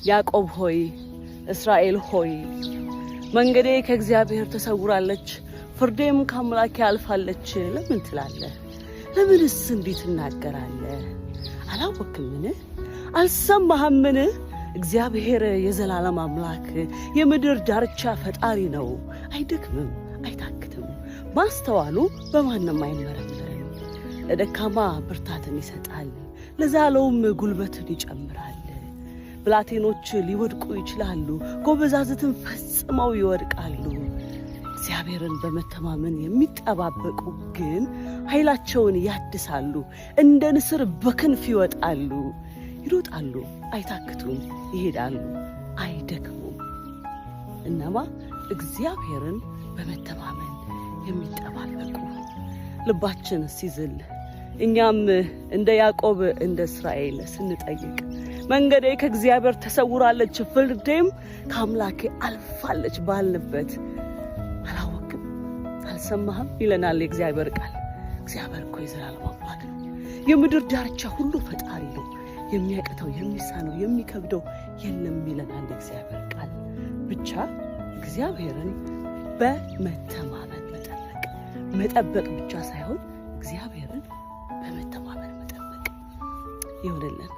ያዕቆብ ሆይ እስራኤል ሆይ መንገዴ ከእግዚአብሔር ተሰውራለች ፍርዴም ከአምላኬ አልፋለች ለምን ትላለህ? ለምንስ እንዲህ ትናገራለህ? አላወቅምን? አልሰማህምን? እግዚአብሔር የዘላለም አምላክ የምድር ዳርቻ ፈጣሪ ነው። አይደክምም አይታክትም፣ ማስተዋሉ በማንም አይመረመርም። ለደካማ ብርታትን ይሰጣል፣ ለዛለውም ጉልበትን ይጨምራል። ብላቴኖች ሊወድቁ ይችላሉ፣ ጎበዛዝትን ፈጽመው ይወድቃሉ። እግዚአብሔርን በመተማመን የሚጠባበቁ ግን ኃይላቸውን ያድሳሉ፣ እንደ ንስር በክንፍ ይወጣሉ። ይሮጣሉ አይታክቱም፣ ይሄዳሉ አይደክሙም። እነማ እግዚአብሔርን በመተማመን የሚጠባበቁ። ልባችን ሲዝል እኛም እንደ ያዕቆብ እንደ እስራኤል ስንጠይቅ መንገዴ ከእግዚአብሔር ተሰውራለች ፍርዴም ከአምላኬ አልፋለች ባልንበት አላወቅም አልሰማህም ይለናል የእግዚአብሔር ቃል። እግዚአብሔር እኮ የዘላለም አምላክ ነው። የምድር ዳርቻ ሁሉ ፈጣሪ ነው። የሚያቅተው የሚሳነው የሚከብደው የለም ይለናል የእግዚአብሔር ቃል። ብቻ እግዚአብሔርን በመተማመን መጠበቅ ብቻ ሳይሆን እግዚአብሔርን በመተማመን መጠበቅ ይሁንልን።